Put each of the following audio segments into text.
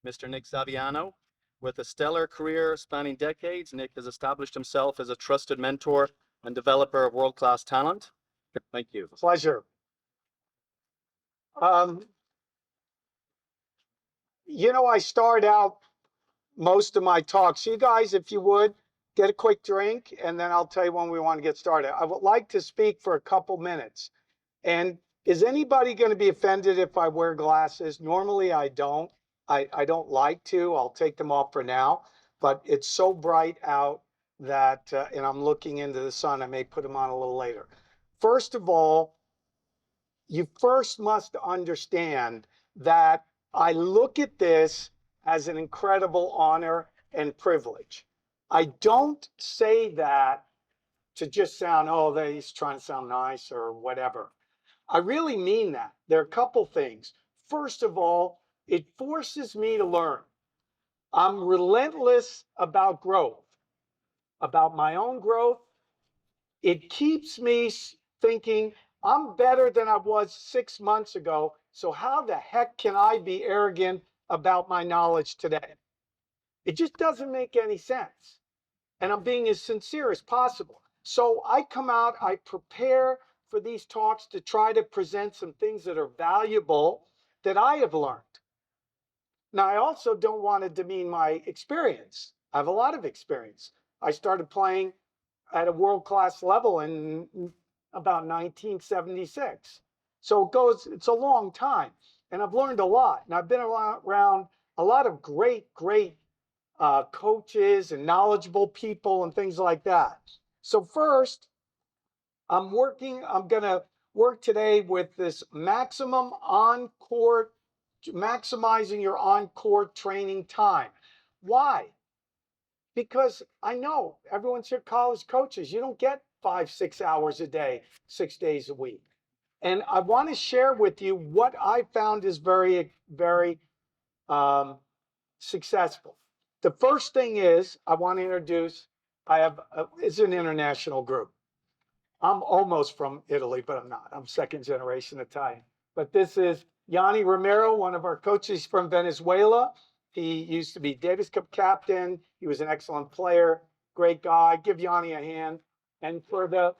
Mr. Nick Saviano. With a stellar career spanning decades, Nick has established himself as a trusted mentor and developer of world-class talent. Thank you. Pleasure. Um, I start out most of my talks. You guys, if you would, get a quick drink, and then I'll tell you when we want to get started. I would like to speak for a couple minutes. And is anybody going to be offended if I wear glasses? Normally, I don't. I don't like to. I'll take them off for now. But it's so bright out that, and I'm looking into the sun, I may put them on a little later. First of all, you first must understand that I look at this as an incredible honor and privilege. I don't say that to just sound, oh, he's trying to sound nice or whatever. I really mean that. There are a couple things. First of all, it forces me to learn. I'm relentless about growth, about my own growth. It keeps me thinking I'm better than I was 6 months ago. So how the heck can I be arrogant about my knowledge today? It just doesn't make any sense. And I'm being as sincere as possible. So I come out, I prepare for these talks to try to present some things that are valuable that I have learned. Now, I also don't want to demean my experience. I have a lot of experience. I started playing at a world-class level in about 1976. So it's a long time. And I've learned a lot. And I've been around a lot of great coaches and knowledgeable people and things like that. So first, I'm going to work today with this maximizing your on-court training time. Why? Because I know everyone's here college coaches. You don't get 5-6 hours a day, 6 days a week. And I want to share with you what I found is very, very successful. The first thing is I want to introduce, it's an international group. I'm almost from Italy, but I'm not. I'm second generation Italian. But this is Yanni Romero, one of our coaches from Venezuela. He used to be Davis Cup captain. He was an excellent player, great guy. Give Yanni a hand. And for the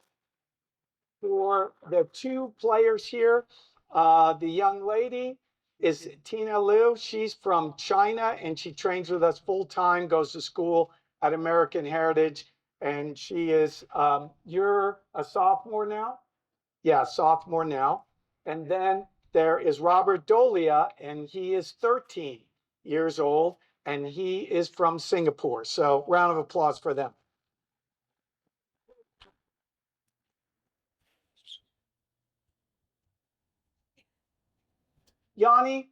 two players here, the young lady is Tina Liu. She's from China and she trains with us full time, goes to school at American Heritage. And she is, you're a sophomore now? Yeah, sophomore now. And then there is Robert Dolia, and he is 13 years old, and he is from Singapore. So round of applause for them. Yanni,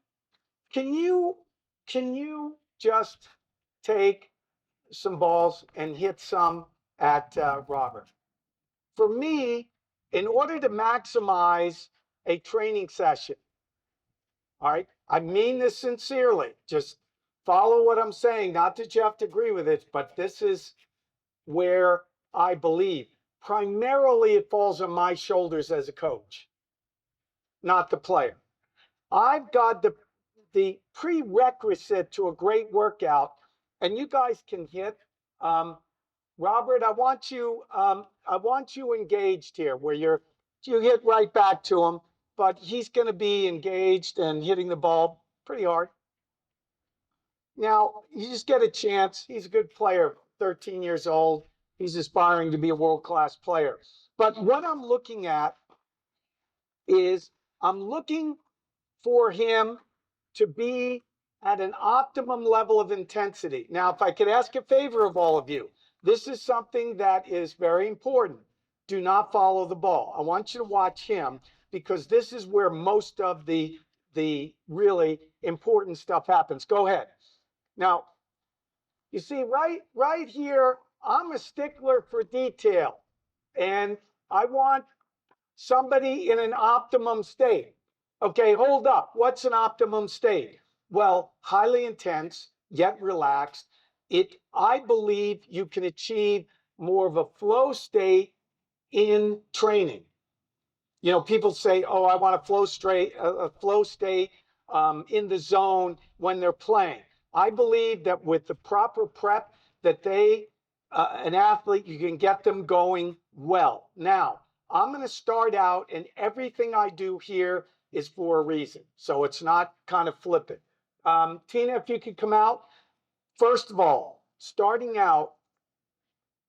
can you just take some balls and hit some at Robert? For me, in order to maximize a training session, all right, I mean this sincerely. Just follow what I'm saying. Not that you have to agree with it, but this is where I believe. Primarily, it falls on my shoulders as a coach, not the player. I've got the prerequisite to a great workout, and you guys can hit. Robert, I want you engaged here, where you hit right back to him, but he's going to be engaged and hitting the ball pretty hard. Now, you just get a chance. He's a good player, 13 years old. He's aspiring to be a world-class player. But what I'm looking at is I'm looking for him to be at an optimum level of intensity. Now, if I could ask a favor of all of you, this is something that is very important. Do not follow the ball. I want you to watch him because this is where most of the really important stuff happens. Go ahead. Now, you see right here, I'm a stickler for detail, and I want somebody in an optimum state. Okay, hold up. What's an optimum state? Well, highly intense, yet relaxed. I believe you can achieve more of a flow state in training. You know, people say, "Oh, I want a flow state in the zone when they're playing." I believe that with the proper prep that an athlete, you can get them going well. Now, I'm going to start out, and everything I do here is for a reason. So it's not kind of flippant. Tina, if you could come out. First of all, starting out,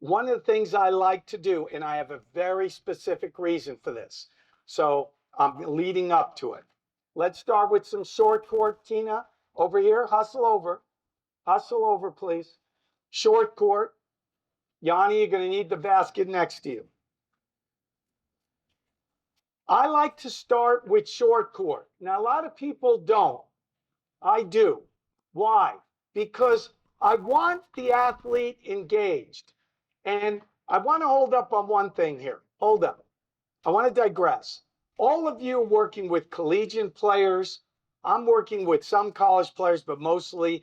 one of the things I like to do, and I have a very specific reason for this. So I'm leading up to it. Let's start with some short court, Tina. Over here, hustle over. Hustle over, please. Short court. Yanni, you're going to need the basket next to you. I like to start with short court. Now, a lot of people don't. I do. Why? Because I want the athlete engaged. And I want to hold up on one thing here. Hold up. I want to digress. All of you are working with collegiate players. I'm working with some college players, but mostly,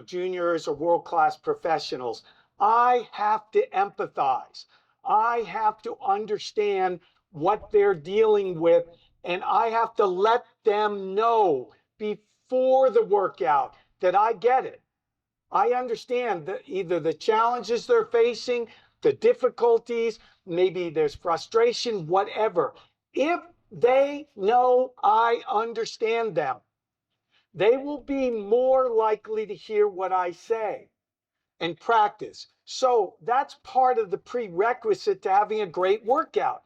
juniors or world-class professionals. I have to empathize. I have to understand what they're dealing with, and I have to let them know before the workout that I get it. I understand either the challenges they're facing, the difficulties, maybe there's frustration, whatever. If they know I understand them, they will be more likely to hear what I say and practice. So that's part of the prerequisite to having a great workout.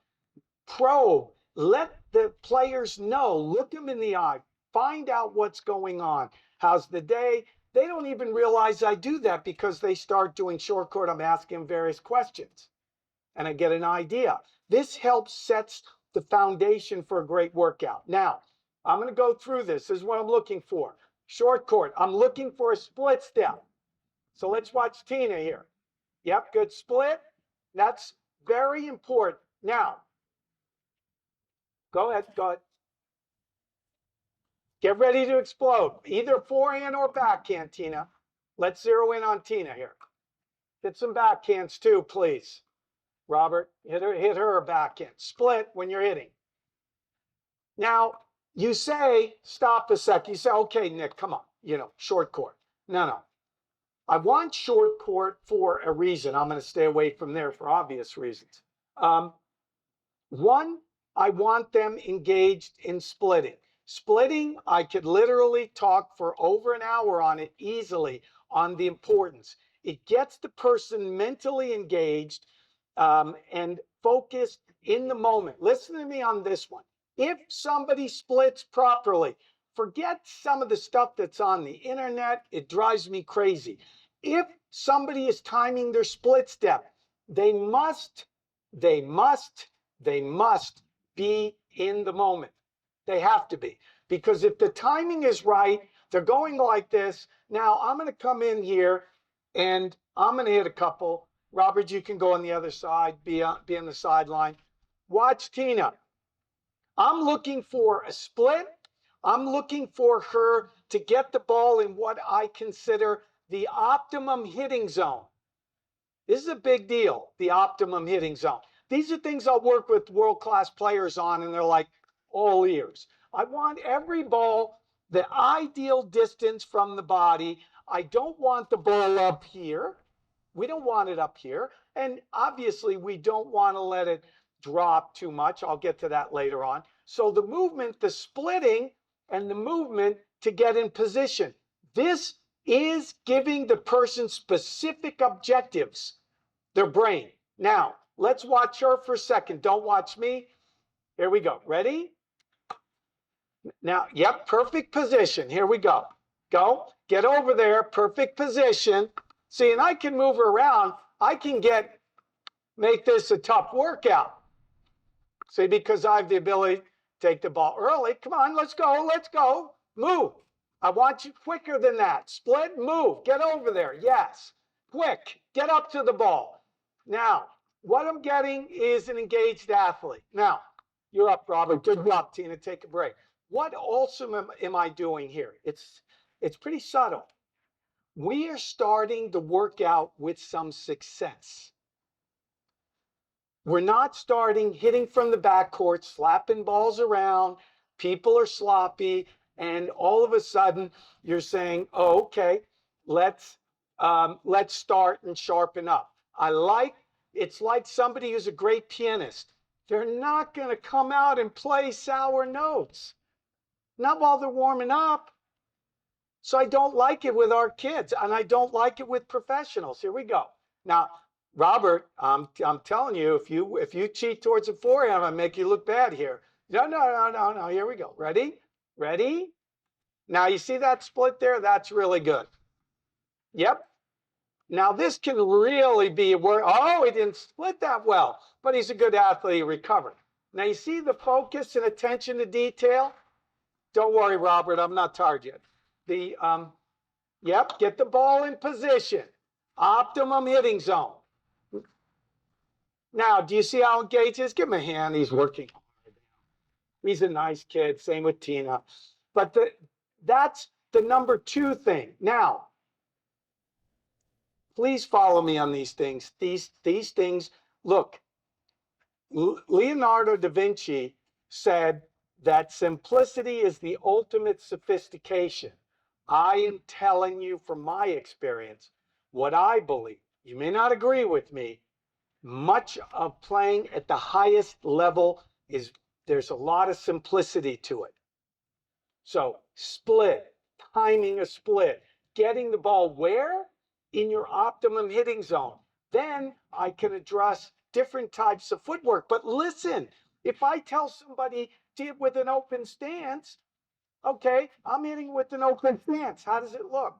Probe, let the players know, look them in the eye, find out what's going on. How's the day? They don't even realize I do that because they start doing short court. I'm asking them various questions and I get an idea. This helps sets the foundation for a great workout. Now, I'm going to go through this. This is what I'm looking for. Short court. I'm looking for a split step. So let's watch Tina here. Yep, good split. That's very important. Now, go ahead. Get ready to explode. Either forehand or backhand, Tina. Let's zero in on Tina here. Hit some backhands too, please. Robert, hit her backhand. Split when you're hitting. Now, you say, stop a sec. You say, okay, Nick, come on. Short court. No. I want short court for a reason. I'm going to stay away from there for obvious reasons. One, I want them engaged in splitting. Splitting, I could literally talk for over an hour on it easily, on the importance. It gets the person mentally engaged and focused in the moment. Listen to me on this one. If somebody splits properly, forget some of the stuff that's on the internet. It drives me crazy. If somebody is timing their split step, they must be in the moment. They have to be. Because if the timing is right, they're going like this. Now I'm going to come in here and I'm going to hit a couple. Robert, you can go on the other side, be on the sideline. Watch Tina. I'm looking for a split. I'm looking for her to get the ball in what I consider the optimum hitting zone. This is a big deal, the optimum hitting zone. These are things I'll work with world-class players on, and they're like all ears. I want every ball the ideal distance from the body. I don't want the ball up here. We don't want it up here. And obviously, we don't want to let it drop too much. I'll get to that later on. So the movement, the splitting, and the movement to get in position. This is giving the person specific objectives, their brain. Now, let's watch her for a second. Don't watch me. Here we go. Ready? Now, yep, perfect position. Here we go. Go. Get over there. Perfect position. See, and I can move her around. I can make this a tough workout. See, because I have the ability to take the ball early. Come on, let's go. Let's go. Move. I want you quicker than that. Split, move. Get over there. Yes. Quick. Get up to the ball. Now, what I'm getting is an engaged athlete. Now, you're up, Robert. Good job, Tina. Take a break. What also am I doing here? It's pretty subtle. We are starting the workout with some success. We're not starting hitting from the backcourt, slapping balls around. People are sloppy. And all of a sudden, you're saying, oh, okay, let's start and sharpen up. It's like somebody who's a great pianist. They're not going to come out and play sour notes, not while they're warming up. So I don't like it with our kids, and I don't like it with professionals. Here we go. Now, Robert, I'm telling you, if you cheat towards the forehand, I make you look bad here. No. Here we go. Ready? Ready? Now you see that split there? That's really good. Yep. Now this can really be where, oh, he didn't split that well, but he's a good athlete, he recovered. Now you see the focus and attention to detail? Don't worry, Robert, I'm not tired yet. Yep, get the ball in position. Optimum hitting zone. Now, do you see how engaged he is? Give him a hand, he's working hard. He's a nice kid, same with Tina. But that's the number 2 thing. Now, please follow me on these things. These things, look, Leonardo da Vinci said that simplicity is the ultimate sophistication. I am telling you from my experience what I believe. You may not agree with me. Much of playing at the highest level is there's a lot of simplicity to it. So split, timing a split, getting the ball where? In your optimum hitting zone. Then I can address different types of footwork. But listen, if I tell somebody to hit with an open stance, okay, I'm hitting with an open stance. How does it look?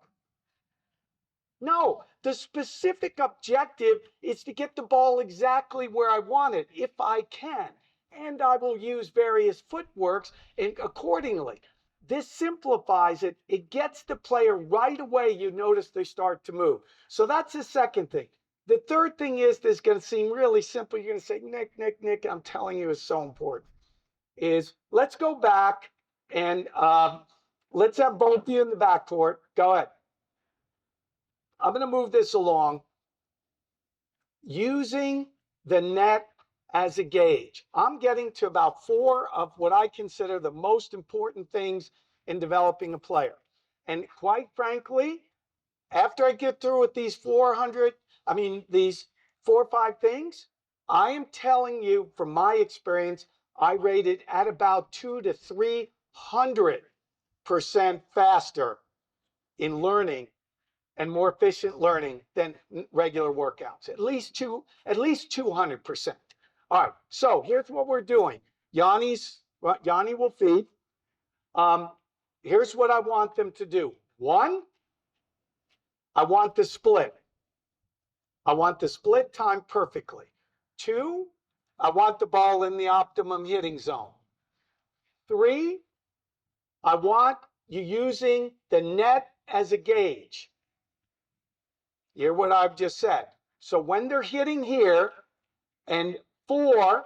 No, the specific objective is to get the ball exactly where I want it, if I can. And I will use various footworks accordingly. This simplifies it. It gets the player right away. You notice they start to move. So that's the second thing. The third thing is, this is going to seem really simple. You're going to say, Nick, I'm telling you, it's so important. Is let's go back and let's have both of you in the backcourt. Go ahead. I'm going to move this along. Using the net as a gauge. I'm getting to about 4 of what I consider the most important things in developing a player. And quite frankly, after I get through with these 4 or 5 things, I am telling you from my experience, I rate it at about 200 to 300% faster in learning and more efficient learning than regular workouts. At least 200%. All right, so here's what we're doing. Yanni will feed. Here's what I want them to do. 1, I want the split. I want the split time perfectly. 2, I want the ball in the optimum hitting zone. 3, I want you using the net as a gauge. Hear what I've just said. So when they're hitting here, and 4,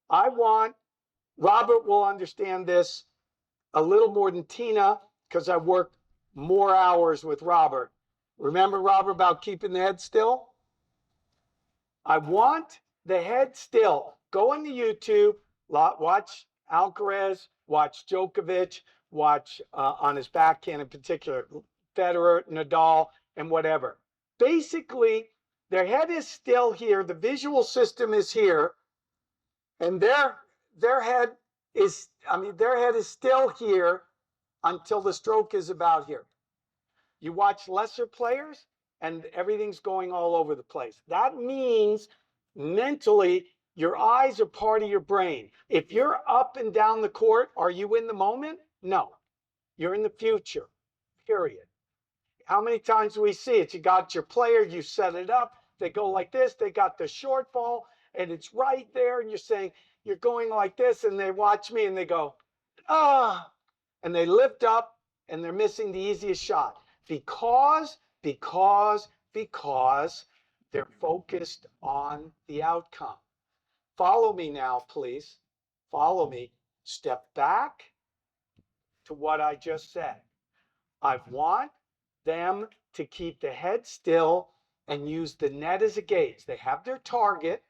I want, Robert will understand this a little more than Tina because I work more hours with Robert. Remember, Robert, about keeping the head still? I want the head still. Go into YouTube, watch Alcaraz, watch Djokovic, watch on his backhand in particular, Federer, Nadal, and whatever. Basically, their head is still here. The visual system is here, and their head is still here until the stroke is about here. You watch lesser players, and everything's going all over the place. That means mentally, your eyes are part of your brain. If you're up and down the court, are you in the moment? No, you're in the future, period. How many times do we see it? You got your player, you set it up, they go like this, they got the short ball, and it's right there, and you're saying, you're going like this, and they watch me, and they go, ah, and they lift up, and they're missing the easiest shot because they're focused on the outcome. Follow me now, please. Follow me. Step back to what I just said. I want them to keep the head still and use the net as a gauge. They have their target,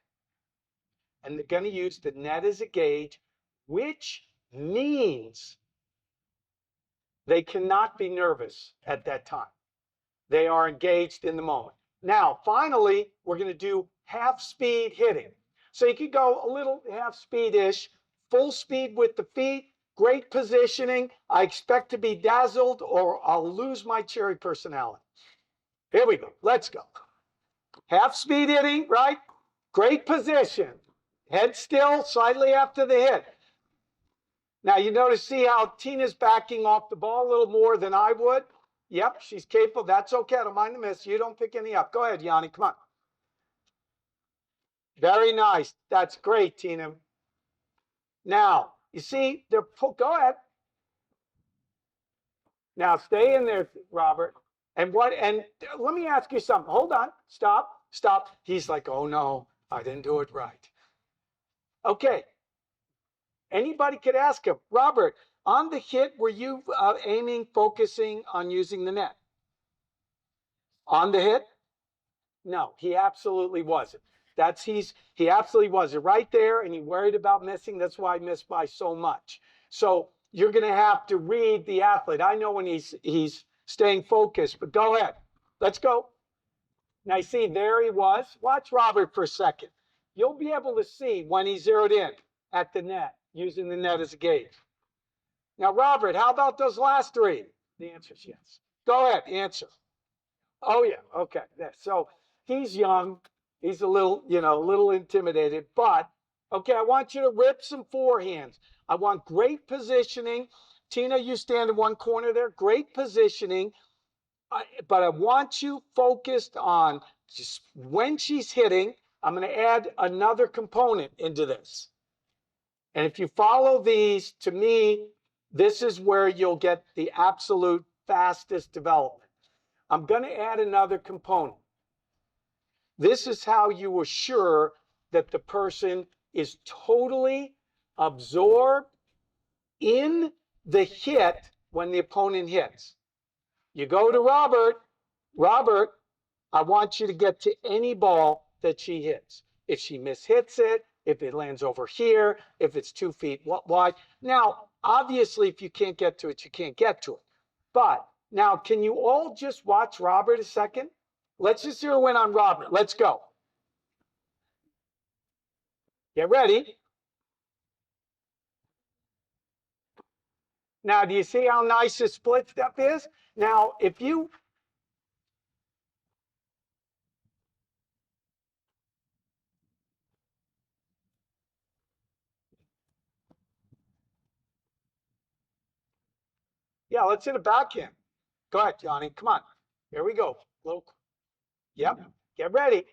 and they're going to use the net as a gauge, which means they cannot be nervous at that time. They are engaged in the moment. Now, finally, we're going to do half speed hitting. So you could go a little half speed-ish, full speed with the feet, great positioning. I expect to be dazzled or I'll lose my cherry personality. Here we go. Let's go. Half speed hitting, right? Great position. Head still, slightly after the hit. Now you notice, see how Tina's backing off the ball a little more than I would? Yep, she's capable. That's okay. I don't mind the miss. You don't pick any up. Go ahead, Yanni. Come on. Very nice. That's great, Tina. Now, you see, go ahead. Now stay in there, Robert. And let me ask you something. Hold on. Stop. He's like, oh no, I didn't do it right. Okay. Anybody could ask him, Robert, on the hit, were you aiming, focusing on using the net? On the hit? No, he absolutely wasn't. He absolutely wasn't right there, and he worried about missing. That's why I missed by so much. So you're going to have to read the athlete. I know when he's staying focused, but go ahead. Let's go. Now, see, there he was. Watch Robert for a second. You'll be able to see when he zeroed in at the net, using the net as a gauge. Now, Robert, how about those last three? The answer is yes. Go ahead, answer. Oh, yeah, okay. So he's young. He's a little intimidated, but okay, I want you to rip some forehands. I want great positioning. Tina, you stand in one corner there. Great positioning. But I want you focused on just when she's hitting. I'm going to add another component into this. And if you follow these, to me, this is where you'll get the absolute fastest development. I'm going to add another component. This is how you assure that the person is totally absorbed in the hit when the opponent hits. You go to Robert. Robert, I want you to get to any ball that she hits. If she mishits it, if it lands over here, if it's 2 feet wide. Now, obviously, if you can't get to it, you can't get to it. But now, can you all just watch Robert a second? Let's just zero in on Robert. Let's go. Get ready. Now, do you see how nice the split step is? Now, if you... Yeah, let's hit a backhand. Go ahead, Johnny. Come on. Here we go. Yep. Get ready.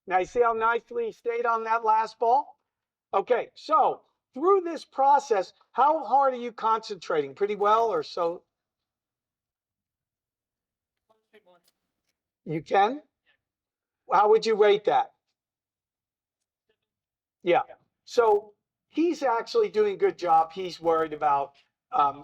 Now, you see how nicely he stayed on that last ball? Okay, so through this process, how hard are you concentrating? Pretty well or so? You can? How would you rate that? Yeah. So he's actually doing a good job. He's worried about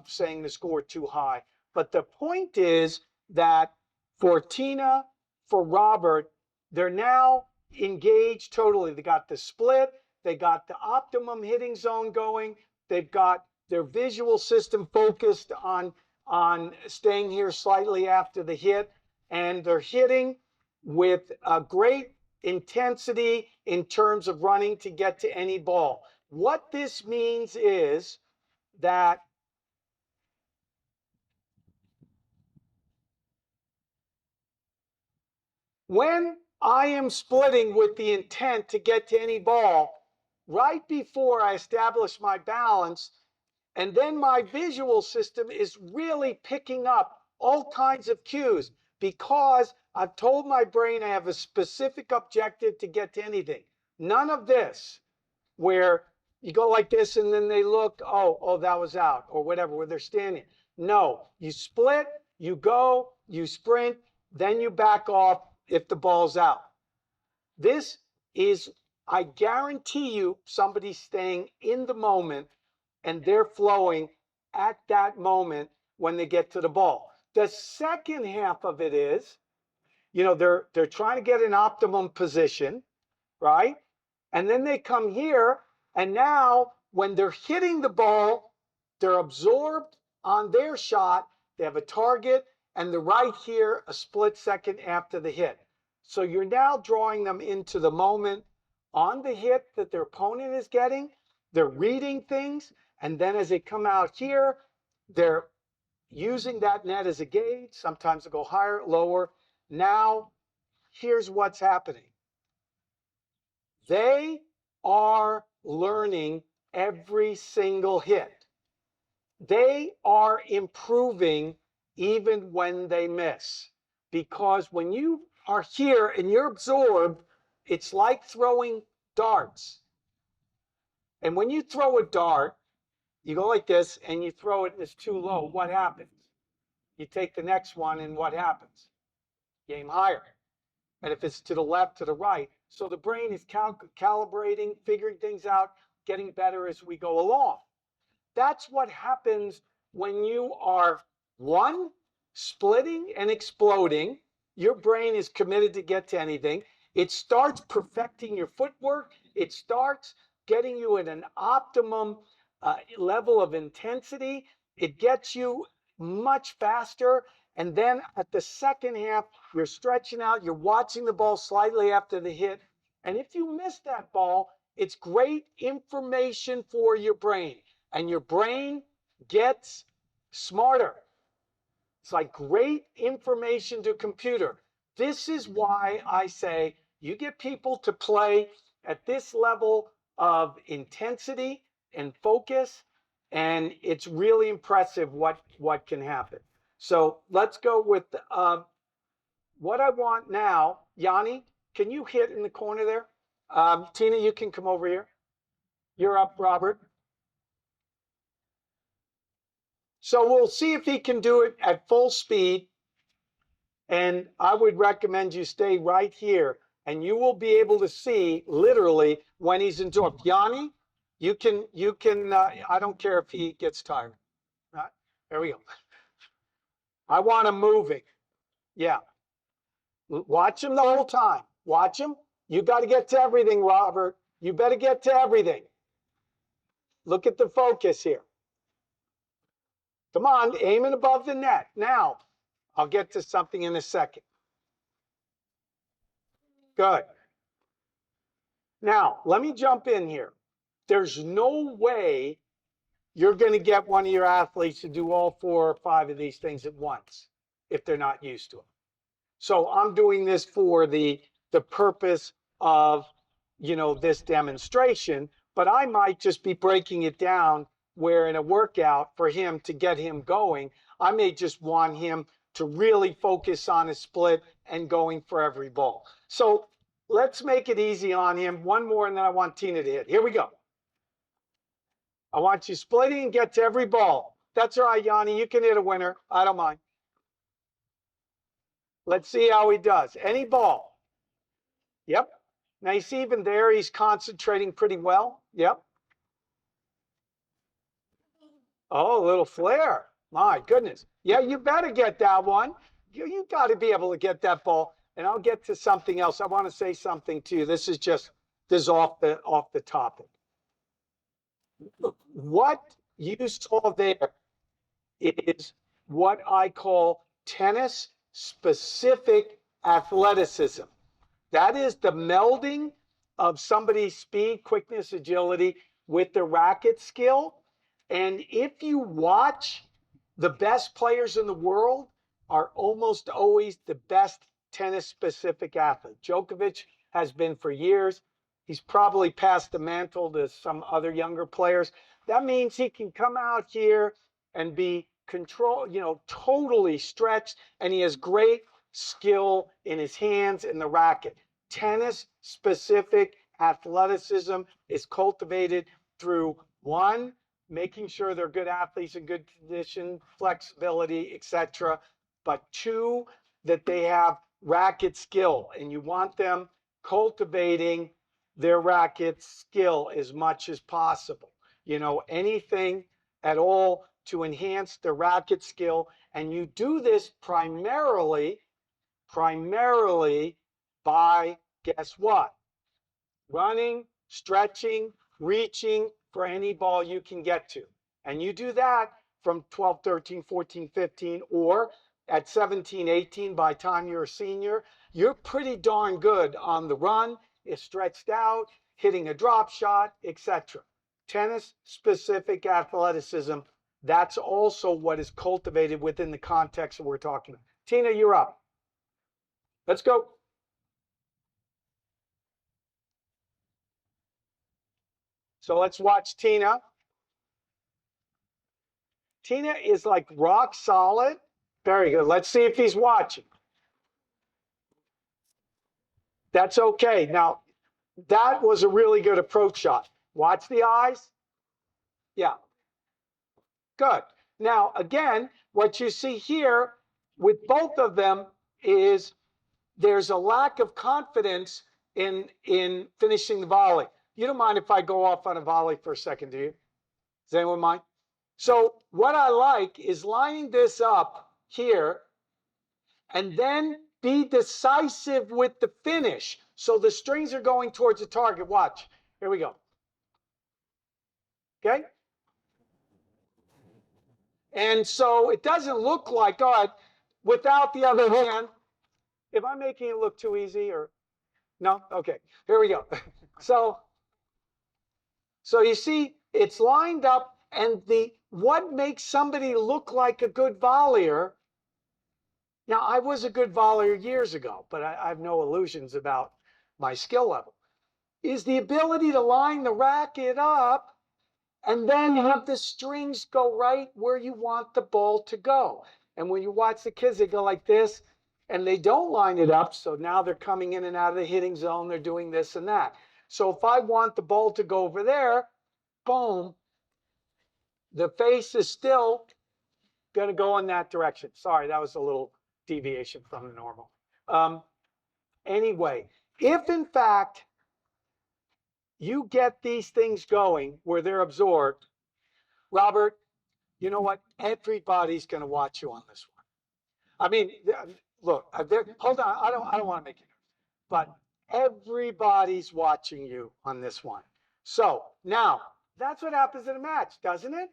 saying the score too high. But the point is that for Tina, for Robert, they're now engaged totally. They got the split. They got the optimum hitting zone going. They've got their visual system focused on staying here slightly after the hit. And they're hitting with a great intensity in terms of running to get to any ball. What this means is that when I am splitting with the intent to get to any ball, right before I establish my balance, and then my visual system is really picking up all kinds of cues because I've told my brain I have a specific objective to get to anything. None of this where you go like this and then they look, oh, that was out or whatever, where they're standing. No, you split, you go, you sprint, then you back off if the ball's out. This is, I guarantee you, somebody's staying in the moment and they're flowing at that moment when they get to the ball. The second half of it is, they're trying to get an optimum position, right? And then they come here, and now when they're hitting the ball, they're absorbed on their shot. They have a target, and the right here a split second after the hit. So you're now drawing them into the moment on the hit that their opponent is getting. They're reading things, and then as they come out here, they're using that net as a gauge. Sometimes they go higher, lower. Now, here's what's happening. They are learning every single hit. They are improving even when they miss. Because when you are here and you're absorbed, it's like throwing darts. And when you throw a dart, you go like this and you throw it and it's too low. What happens? You take the next one and what happens? You aim higher. And if it's to the left, to the right. So the brain is calibrating, figuring things out, getting better as we go along. That's what happens when you are, one, splitting and exploding. Your brain is committed to get to anything. It starts perfecting your footwork. It starts getting you at an optimum level of intensity. It gets you much faster. And then at the second half, you're stretching out, you're watching the ball slightly after the hit. And if you miss that ball, it's great information for your brain. And your brain gets smarter. It's like great information to a computer. This is why I say you get people to play at this level of intensity and focus, and it's really impressive what can happen. So let's go with what I want now. Yanni, can you hit in the corner there? Tina, you can come over here. You're up, Robert. So we'll see if he can do it at full speed. And I would recommend you stay right here and you will be able to see literally when he's absorbed. Yanni, you can, I don't care if he gets tired. Right, there we go. I want him moving. Yeah. Watch him the whole time. Watch him. You got to get to everything, Robert. You better get to everything. Look at the focus here. Come on, aiming above the net. Now, I'll get to something in a second. Good. Now, let me jump in here. There's no way you're going to get one of your athletes to do all 4 or 5 of these things at once if they're not used to them. So I'm doing this for the purpose of, this demonstration, but I might just be breaking it down where in a workout for him to get him going, I may just want him to really focus on his split and going for every ball. So let's make it easy on him. One more, and then I want Tina to hit. Here we go. I want you splitting and get to every ball. That's all right, Yanni. You can hit a winner. I don't mind. Let's see how he does. Any ball. Yep. Now you see even there, he's concentrating pretty well. Yep. Oh, a little flare. My goodness. Yeah, you better get that one. You got to be able to get that ball. And I'll get to something else. I want to say something to you. This is off the topic. What you saw there is what I call tennis specific athleticism. That is the melding of somebody's speed, quickness, agility with the racket skill. And if you watch, the best players in the world are almost always the best tennis specific athlete. Djokovic has been for years. He's probably passed the mantle to some other younger players. That means he can come out here and be totally stretched, and he has great skill in his hands and the racket. Tennis specific athleticism is cultivated through, one, making sure they're good athletes in good condition, flexibility, etc. But 2, that they have racket skill, and you want them cultivating their racket skill as much as possible. Anything at all to enhance the racket skill. And you do this primarily by, guess what? Running, stretching, reaching for any ball you can get to. And you do that from 12, 13, 14, 15, or at 17, 18, by the time you're a senior, you're pretty darn good on the run, is stretched out, hitting a drop shot, etc. Tennis specific athleticism, that's also what is cultivated within the context that we're talking about. Tina, you're up. Let's go. So let's watch Tina. Tina is like rock solid. Very good. Let's see if he's watching. That's okay. Now, that was a really good approach shot. Watch the eyes. Yeah, good. Now, again, what you see here with both of them is there's a lack of confidence in finishing the volley. You don't mind if I go off on a volley for a second, do you? Does anyone mind? So what I like is lining this up here and then be decisive with the finish. So the strings are going towards the target. Watch. Here we go. Okay? And so it doesn't look like, all right, without the other hand, if I'm making it look too easy or no? Okay, here we go. So you see it's lined up, and what makes somebody look like a good volleyer. Now, I was a good volleyer years ago, but I have no illusions about my skill level, is the ability to line the racket up and then have the strings go right where you want the ball to go. And when you watch the kids, they go like this, and they don't line it up. So now they're coming in and out of the hitting zone. They're doing this and that. So if I want the ball to go over there, boom, the face is still going to go in that direction. Sorry, that was a little deviation from the normal. Anyway, if in fact you get these things going where they're absorbed, Robert, you know what? Everybody's going to watch you on this one. I mean, look, hold on. I don't want to make it, but everybody's watching you on this one. So now that's what happens in a match, doesn't it?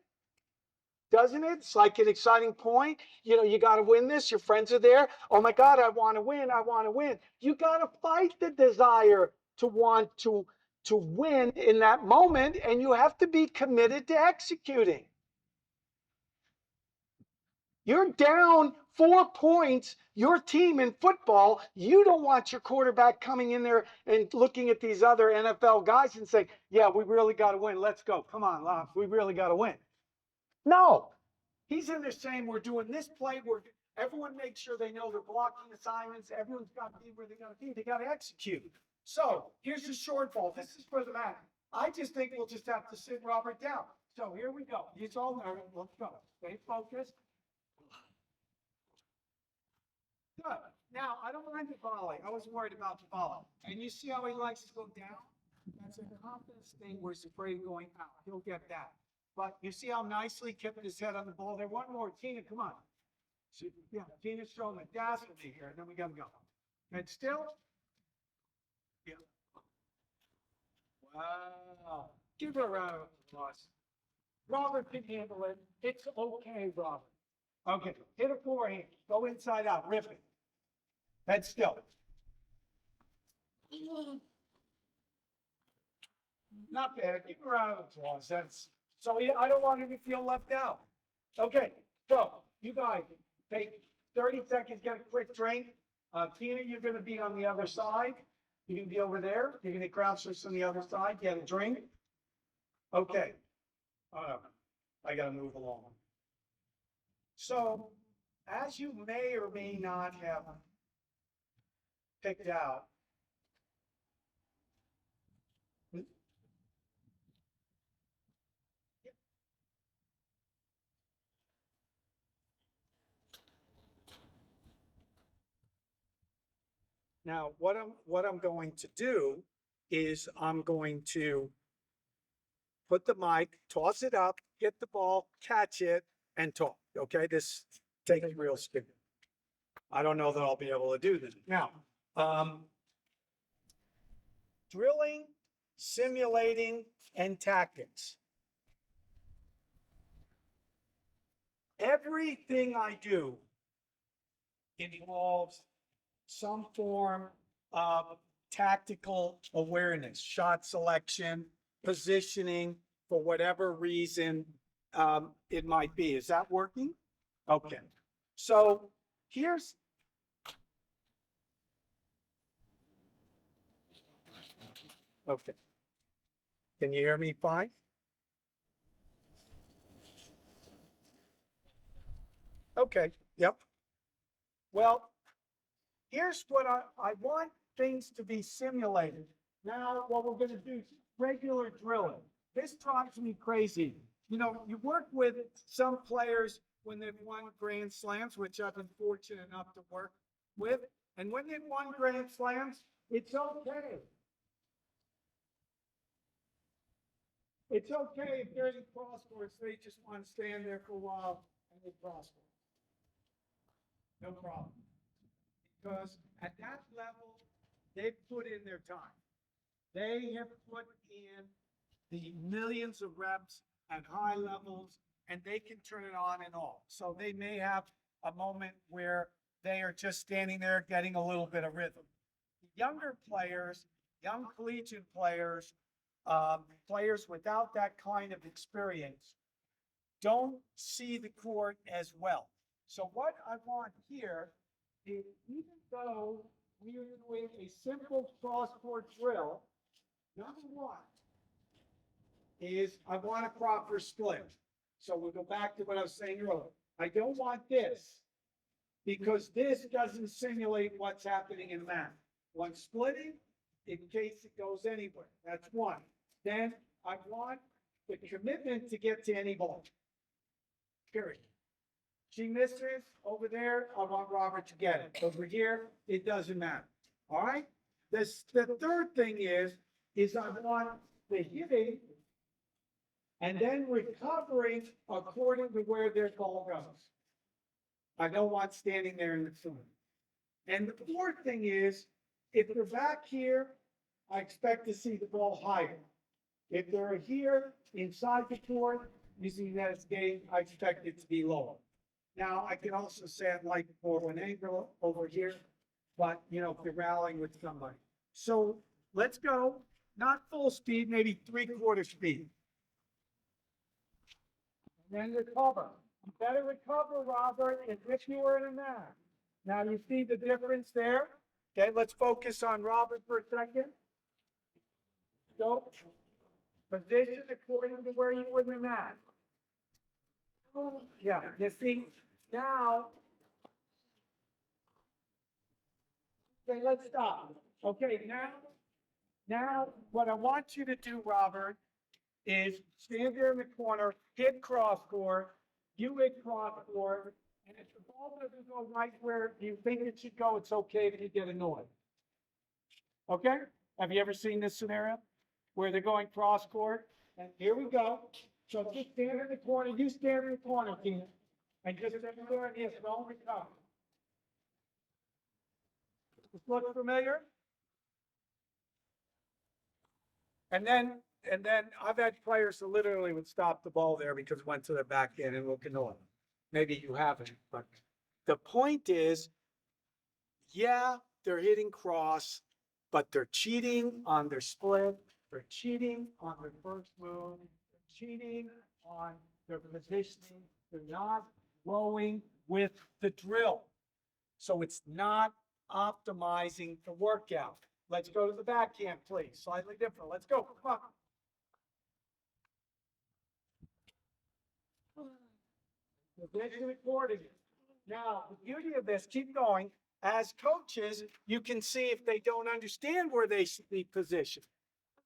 Doesn't it? It's like an exciting point. You know, you got to win this. Your friends are there. Oh my God, I want to win. I want to win. You got to fight the desire to want to win in that moment, and you have to be committed to executing. You're down 4 points, your team in football. You don't want your quarterback coming in there and looking at these other NFL guys and saying, yeah, we really got to win. Let's go. Come on, Lance. We really got to win. No. He's in there saying, we're doing this play. Everyone makes sure they know they're blocking assignments. Everyone's got to be where they got to be. They got to execute. So here's the shortfall. This is for the match. I just think we'll just have to sit Robert down. So here we go. He's all there. Let's go. Stay focused. Good. Now, I don't mind the volley. I was worried about the volley. And you see how he likes to go down? That's a confidence thing where he's afraid of going out. He'll get that. But you see how nicely keeping his head on the ball there. One more. Tina, come on. Yeah, Tina's showing the audacity here, and then we got to go. And still? Yeah. Wow. Give her a round of applause. Robert can handle it. It's okay, Robert. Okay, hit a forehand. Go inside out. Rip it. Head still. Not bad. Give her a round of applause. So I don't want him to feel left out. Okay, so you guys take 30 seconds, get a quick drink. Tina, you're going to be on the other side. You're going to be over there. You're going to crouch this on the other side, get a drink. Okay. I got to move along. So, as you may or may not have picked out, now what I'm going to do is I'm going to put the mic, toss it up, get the ball, catch it, and talk. Okay, this takes real skill. I don't know that I'll be able to do this. Now, drilling, simulating, and tactics. Everything I do involves some form of tactical awareness, shot selection, positioning, for whatever reason it might be. Is that working? Okay. So here's, okay. Can you hear me fine? Okay, yep. Well, here's what I want things to be simulated. Now, what we're gonna do is regular drilling. This drives me crazy. You know, you work with some players when they've won Grand Slams, which I've been fortunate enough to work with. And when they've won Grand Slams, it's okay. It's okay if they're in cross courts, they just want to stand there for a while and they cross court. No problem. Because at that level, they've put in their time. They have put in the millions of reps at high levels, and they can turn it on and off. So they may have a moment where they are just standing there getting a little bit of rhythm. Younger players, young collegiate players, players without that kind of experience don't see the court as well. So what I want here is, even though we are doing a simple cross-court drill, number one is I want a proper split. So we'll go back to what I was saying earlier. I don't want this because this doesn't simulate what's happening in the mat. One splitting in case it goes anywhere. That's one. Then I want the commitment to get to any ball. Period. She misses over there, I want Robert to get it. Over here, it doesn't matter. All right? The third thing is I want the hitting and then recovering according to where their ball goes. I don't want standing there in the front. And the fourth thing is, if they're back here, I expect to see the ball higher. If they're here inside the court, using that skate, I expect it to be lower. Now, I can also say I'd like for an angle over here, but you know, if you're rallying with somebody. So let's go, not full speed, maybe 3/4 speed. And then recover. You better recover, Robert, as if you were in a mat. Now you see the difference there? Okay, let's focus on Robert for a second. So, position according to where you were in the mat. Yeah, you see, now, okay, let's stop. Okay, now what I want you to do, Robert, is stand there in the corner, hit cross court, you hit cross court, and if the ball doesn't go right where you think it should go, it's okay if you get annoyed. Okay? Have you ever seen this scenario where they're going cross court? And here we go. So just stand in the corner, you stand in the corner, Tina, and just stand there and yes, don't recover. This look familiar? And then I've had players who literally would stop the ball there because it went to their back end and look annoying. Maybe you haven't, but the point is, yeah, they're hitting cross, but they're cheating on their split. They're cheating on their first move. They're cheating on their positioning. They're not flowing with the drill. So it's not optimizing the workout. Let's go to the backhand, please. Slightly different. Let's go. Come on. Position accordingly. Now, the beauty of this, keep going. As coaches, you can see if they don't understand where they should be positioned.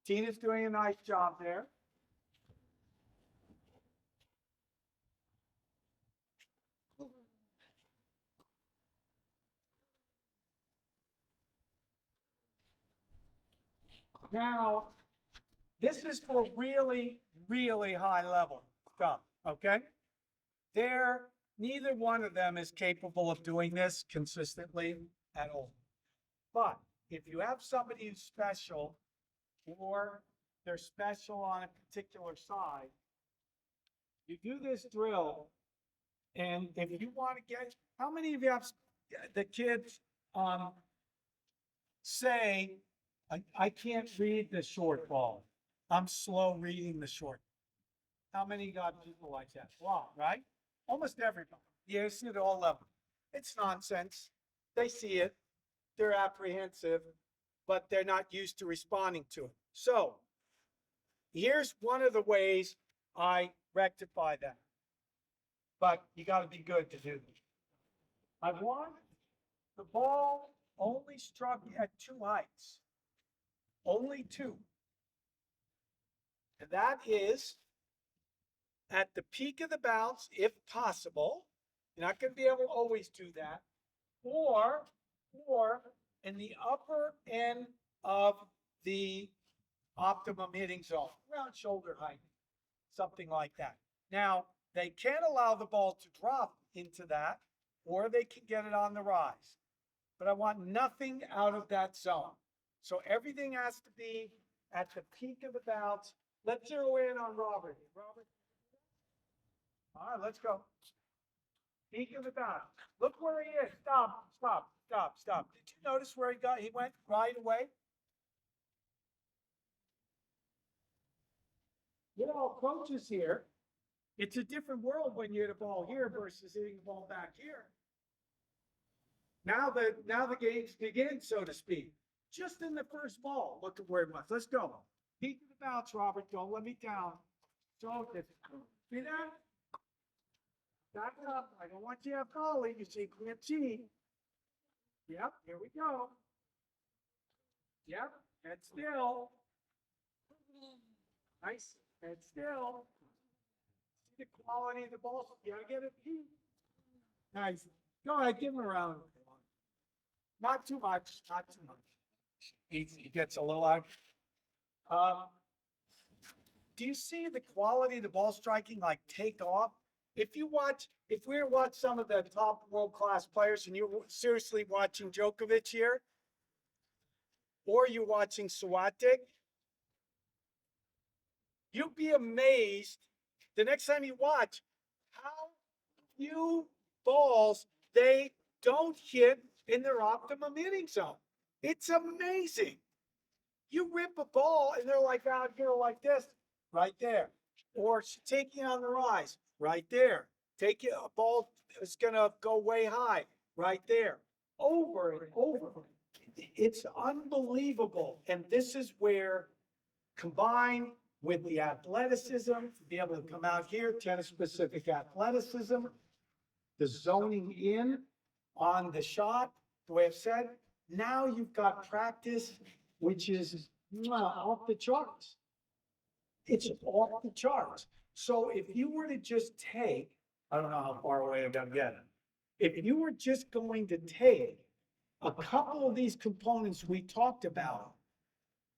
Tina's doing a nice job there. Now, this is for really, really high level stuff, okay? Neither one of them is capable of doing this consistently at all. But if you have somebody who's special, or they're special on a particular side, you do this drill, and if you want to get, how many of you have the kids, say, I can't read the short ball. I'm slow reading the short. How many got people like that? A lot, right? Almost everybody. You see it at all levels. It's nonsense. They see it. They're apprehensive, but they're not used to responding to it. So here's one of the ways I rectify that. But you got to be good to do this. I want the ball only struck at two heights. Only two. And that is at the peak of the bounce, if possible. You're not going to be able to always do that. Or in the upper end of the optimum hitting zone, around shoulder height, something like that. Now, they can allow the ball to drop into that, or they can get it on the rise. But I want nothing out of that zone. So everything has to be at the peak of the bounce. Let's zero in on Robert. Robert. All right, let's go. Peak of the bounce. Look where he is. Stop. Did you notice where he went right away? You know, coaches here, it's a different world when you hit a ball here versus hitting the ball back here. Now the games begin, so to speak. Just in the first ball, look at where it was. Let's go. Peak of the bounce, Robert. Don't let me down. So see that? Back up. I don't want you to have volley. You see, can't see. Yep, here we go. Yep, head still. Nice, head still. See the quality of the ball. You gotta get it. Nice. Go ahead, give him a round. Not too much, not too much. He gets a little out. Do you see the quality of the ball striking like take off? If we were to watch some of the top world-class players and you're seriously watching Djokovic here, or you're watching Swiatek, you'd be amazed the next time you watch how few balls they don't hit in their optimum hitting zone. It's amazing. You rip a ball and they're like out here like this, right there. Or taking on the rise, right there. Take a ball is gonna go way high, right there. Over and over. It's unbelievable. And this is where, combined with the athleticism, to be able to come out here, tennis-specific athleticism, the zoning in on the shot, the way I've said, now you've got practice, which is off the charts. It's off the charts. So if you were to just take, I don't know how far away I'm gonna get. If you were just going to take a couple of these components we talked about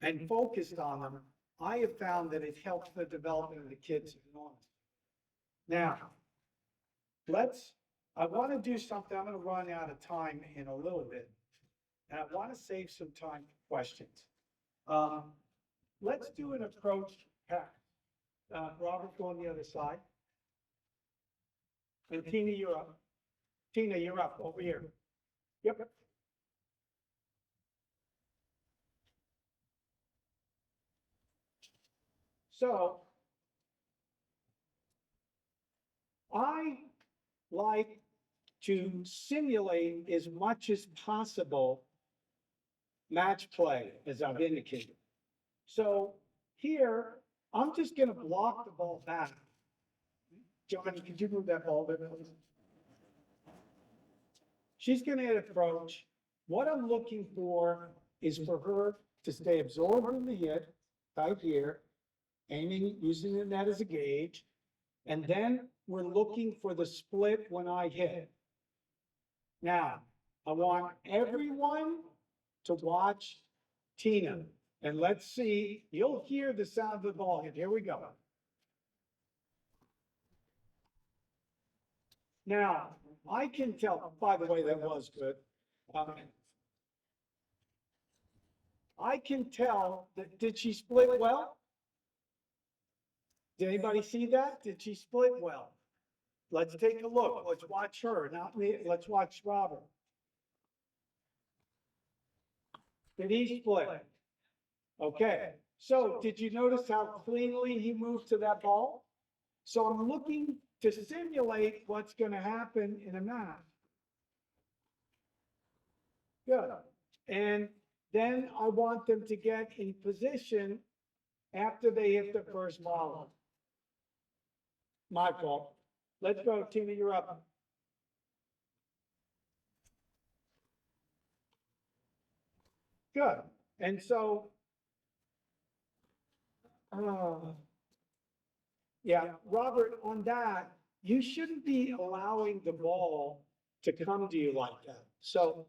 and focused on them, I have found that it helps the development of the kids enormously. Now, I want to do something. I'm going to run out of time in a little bit. And I want to save some time for questions. Let's do an approach pass. Robert, go on the other side. And Tina, you're up. Tina, you're up over here. Yep. So I like to simulate as much as possible match play, as I've indicated. So here, I'm just going to block the ball back. Johnny, could you move that ball there, please? She's going to hit approach. What I'm looking for is for her to stay absorbed in the hit, right here, aiming, using the net as a gauge. And then we're looking for the split when I hit. Now, I want everyone to watch Tina. And let's see, you'll hear the sound of the ball hit. Here we go. Now, I can tell, by the way, that was good. I can tell that, did she split well? Did anybody see that? Did she split well? Let's take a look. Let's watch her, not me. Let's watch Robert. Did he split? Okay, so did you notice how cleanly he moved to that ball? So I'm looking to simulate what's gonna happen in a math. Good. And then I want them to get in position after they hit the first volley. My fault. Let's go, Tina, you're up. Good. And so, yeah, Robert, on that, you shouldn't be allowing the ball to come to you like that. So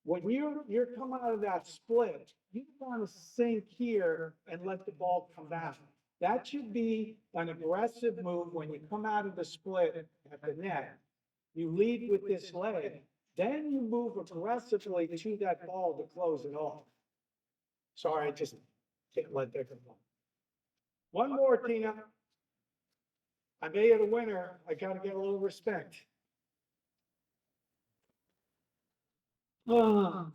when you're coming out of that split, you want to sink here and let the ball come back. That should be an aggressive move when you come out of the split at the net. You lead with this leg, then you move aggressively to that ball to close it off. Sorry, I just can't let that go. One more, Tina. I made it a winner. I gotta get a little respect. Ah.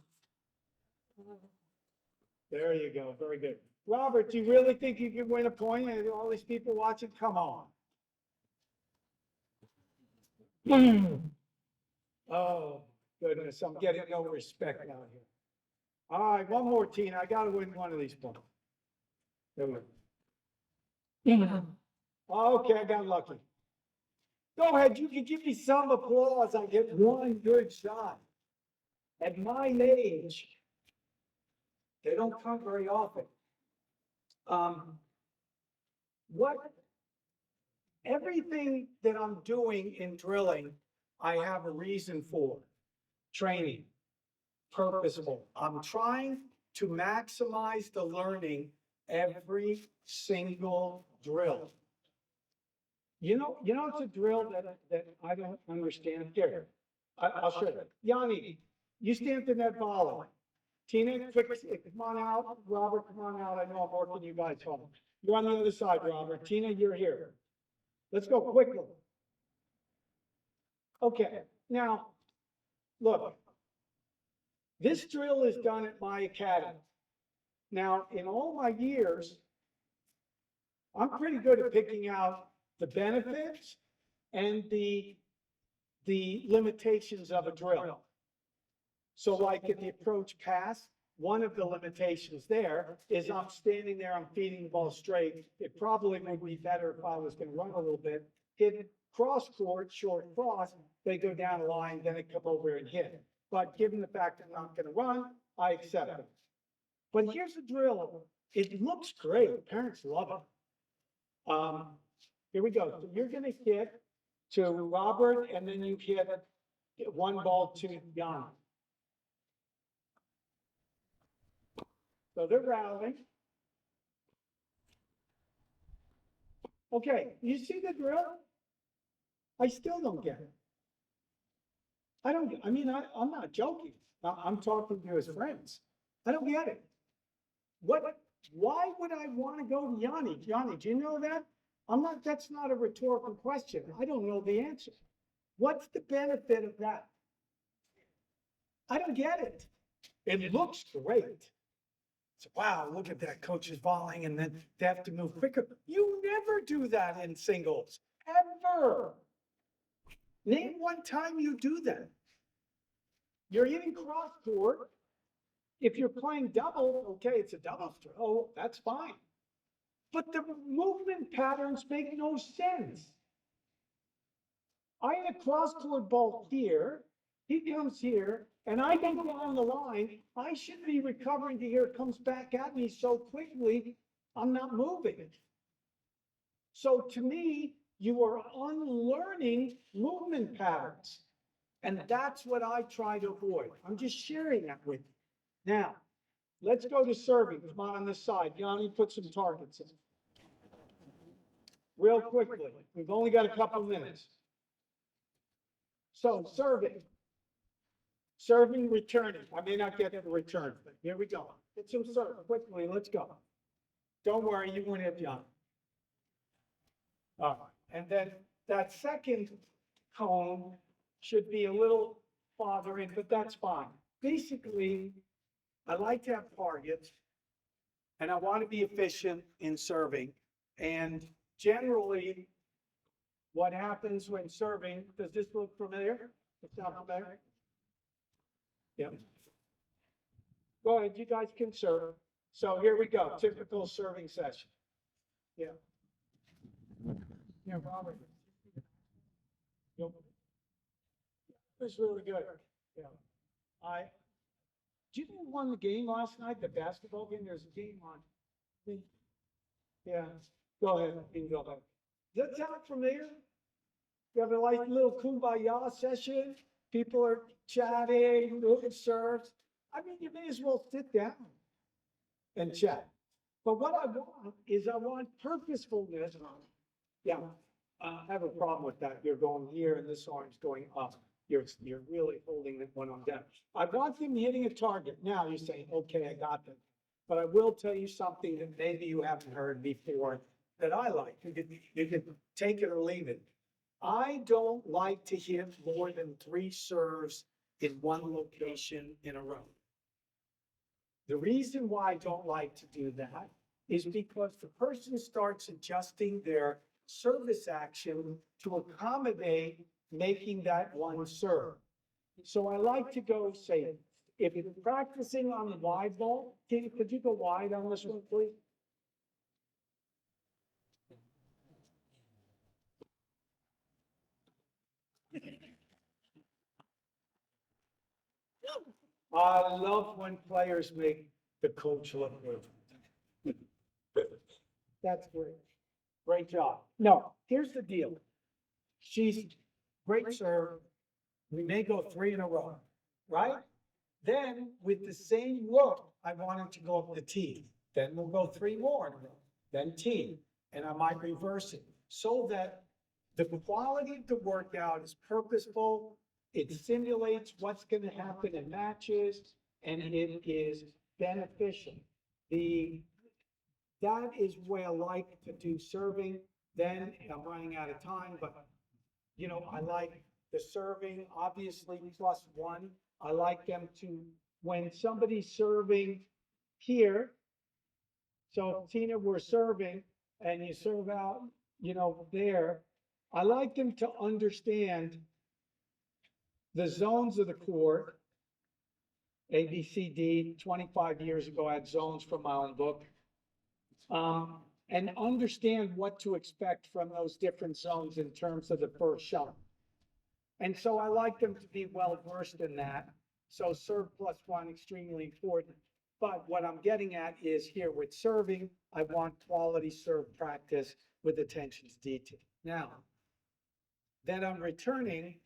There you go. Very good. Robert, do you really think you can win a point and all these people watching? Come on. Oh, goodness, I'm getting no respect out here. All right, one more, Tina. I gotta win one of these points. There we go. Okay, I got lucky. Go ahead, you can give me some applause. I get one good shot. At my age, they don't come very often. What, everything that I'm doing in drilling, I have a reason for. Training, purposeful. I'm trying to maximize the learning every single drill. You know, it's a drill that I don't understand. Here, I'll show you. Yanni, you stand in that volley. Tina, quick, come on out. Robert, come on out. I know I'm working you guys home. You're on the other side, Robert. Tina, you're here. Let's go quickly. Okay, now, look. This drill is done at my academy. Now, in all my years, I'm pretty good at picking out the benefits and the limitations of a drill. So like in the approach pass, one of the limitations there is I'm standing there, I'm feeding the ball straight. It probably would be better if I was gonna run a little bit, hit it cross court, short cross, they go down a line, then it come over and hit it. But given the fact I'm not gonna run, I accept it. But here's the drill. It looks great. Parents love it. Here we go. So you're gonna hit to Robert and then you hit one ball to Jan. So they're rallying. Okay, you see the drill? I still don't get it. I'm not joking. I'm talking to his friends. I don't get it. Why would I want to go to Yanni? Yanni, do you know that? That's not a rhetorical question. I don't know the answer. What's the benefit of that? I don't get it. It looks great. So, wow, look at that, coach is volleying and then they have to move quicker. You never do that in singles, ever. Name one time you do that. You're hitting cross court. If you're playing double, okay, it's a double throw, that's fine. But the movement patterns make no sense. I had a cross court ball here, he comes here, and I go down the line, I should be recovering to here, it comes back at me so quickly, I'm not moving. So to me, you are unlearning movement patterns. And that's what I try to avoid. I'm just sharing that with you. Now, let's go to serving. Come on this side. Yanni, put some targets in. Real quickly. We've only got a couple minutes. So serving. Serving, returning. I may not get the return, but here we go. Get some serve quickly. Let's go. Don't worry, you won't hit Yanni. All right. And then that second cone should be a little farther in, but that's fine. Basically, I like to have targets, and I want to be efficient in serving. And generally, what happens when serving, does this look familiar? Does it sound familiar? Yeah. Go ahead, you guys can serve. So here we go, typical serving session. Yeah. Yeah, Robert. Yep. It was really good. Yeah. Did you know who won the game last night, the basketball game? There's a game on. Yeah, go ahead, you can go ahead. Does that sound familiar? You have a like little kumbaya session, people are chatting, moving serves. I mean, you may as well sit down and chat. But what I want is I want purposefulness. Yeah, I have a problem with that. You're going here and this arm's going up. You're really holding that one on down. I want them hitting a target. Now you're saying, okay, I got them. But I will tell you something that maybe you haven't heard before that I like. You can take it or leave it. I don't like to hit more than 3 serves in one location in a row. The reason why I don't like to do that is because the person starts adjusting their service action to accommodate making that one serve. So I like to go say, if you're practicing on the wide ball, could you go wide on this one, please? I love when players make the coach look good. That's great. Great job. No, here's the deal. She's great serve. We may go 3 in a row, right? Then with the same look, I want him to go up the tee. Then we'll go 3 more in a row, then tee, and I might reverse it so that the quality of the workout is purposeful. It simulates what's going to happen in matches, and it is beneficial. That is where I like to do serving. Then I'm running out of time, but I like the serving, obviously +1. I like them to, when somebody's serving here, so Tina, we're serving and you serve out, there. I like them to understand the zones of the court. A, B, C, D, 25 years ago, I had zones from my own book. And understand what to expect from those different zones in terms of the first shot. And so I like them to be well versed in that. So serve +1, extremely important. But what I'm getting at is here with serving, I want quality serve practice with attention to detail. Now, then I'm returning.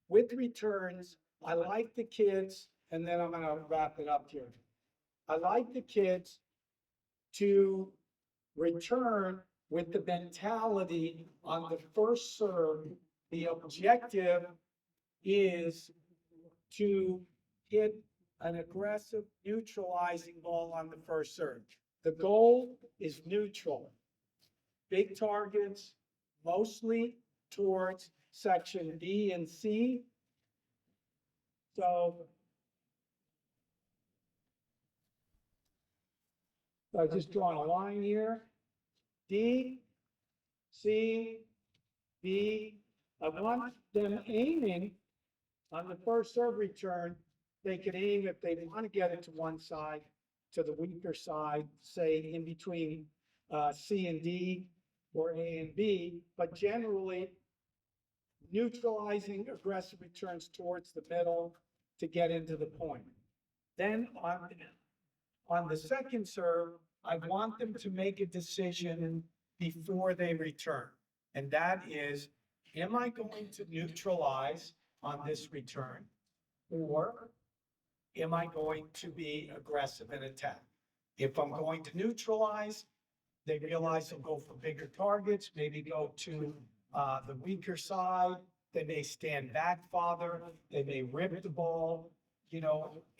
With returns, I like the kids, and then I'm gonna wrap it up here. I like the kids to return with the mentality on the first serve. The objective is to hit an aggressive neutralizing ball on the first serve. The goal is neutral. Big targets, mostly towards section B and C. So I just draw a line here. D, C, B. I want them aiming on the first serve return. They can aim if they want to get it to one side, to the weaker side, say in between C and D or A and B, but generally neutralizing aggressive returns towards the middle to get into the point. Then on the second serve, I want them to make a decision before they return. And that is, am I going to neutralize on this return? Or am I going to be aggressive and attack? If I'm going to neutralize, they realize they'll go for bigger targets, maybe go to the weaker side. They may stand back farther. They may rip the ball,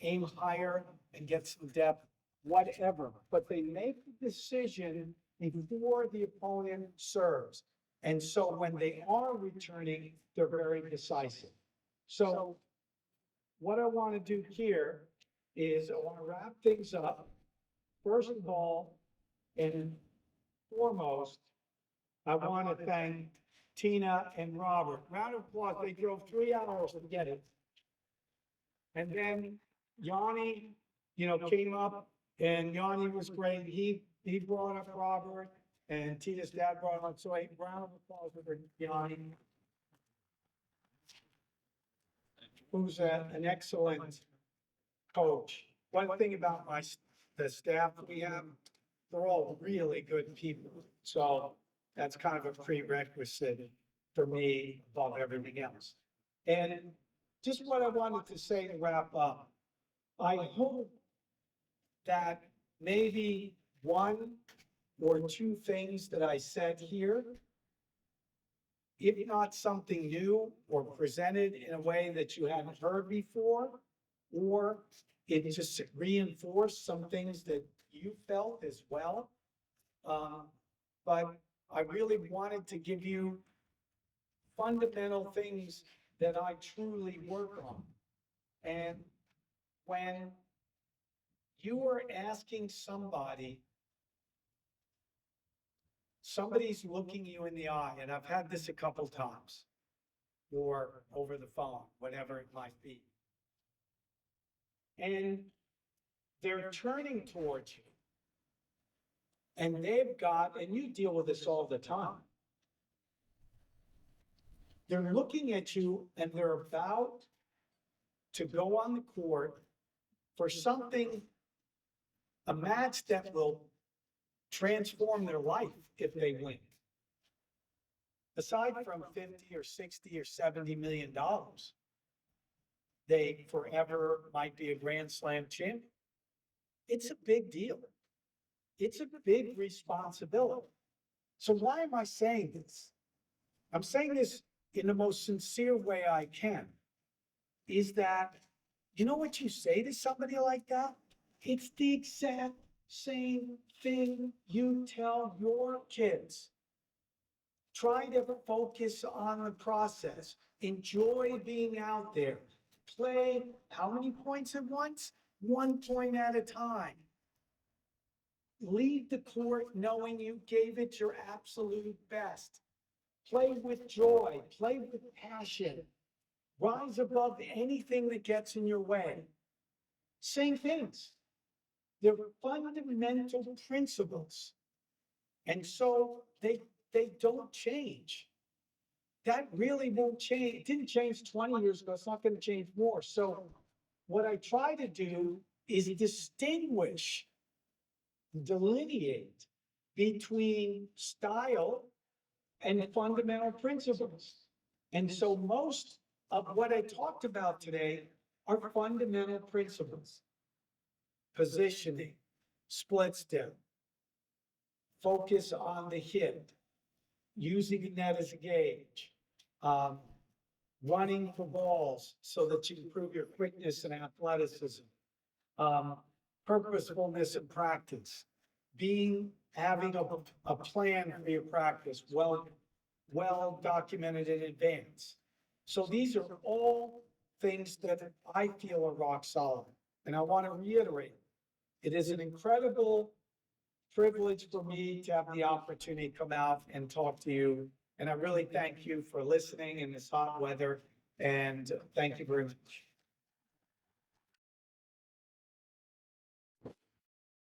aim higher and get some depth, whatever. But they make the decision before the opponent serves. And so when they are returning, they're very decisive. So what I want to do here is I want to wrap things up. First of all, and foremost, I want to thank Tina and Robert. Round of applause. They drove 3 hours to get it. And then Yanni, came up and Yanni was great. He brought up Robert and Tina's dad brought him up. So a round of applause for Yanni, who's an excellent coach. One thing about the staff we have, they're all really good people. So that's kind of a prerequisite for me above everything else. And just what I wanted to say to wrap up, I hope that maybe one or two things that I said here, if not something new or presented in a way that you haven't heard before, or it just reinforced some things that you felt as well. But I really wanted to give you fundamental things that I truly work on. And when you are asking somebody's looking you in the eye, and I've had this a couple times, or over the phone, whatever it might be. And they're turning towards you. And and you deal with this all the time. They're looking at you and they're about to go on the court for something, a match that will transform their life if they win. Aside from 50 or 60 or 70 million dollars, they forever might be a Grand Slam champion. It's a big deal. It's a big responsibility. So why am I saying this? I'm saying this in the most sincere way I can, is that, you know what you say to somebody like that? It's the exact same thing you tell your kids. Try to focus on the process. Enjoy being out there. Play how many points at once? 1 point at a time. Leave the court knowing you gave it your absolute best. Play with joy. Play with passion. Rise above anything that gets in your way. Same things. They're fundamental principles. And so they don't change. That really won't change. It didn't change 20 years ago. It's not going to change more. So what I try to do is distinguish, delineate between style and fundamental principles. And so most of what I talked about today are fundamental principles. Positioning, split step, focus on the hit, using the net as a gauge, running for balls so that you improve your quickness and athleticism, purposefulness in practice, having a plan for your practice, well documented in advance. So these are all things that I feel are rock solid. And I want to reiterate, it is an incredible privilege for me to have the opportunity to come out and talk to you. And I really thank you for listening in this hot weather. And thank you very much.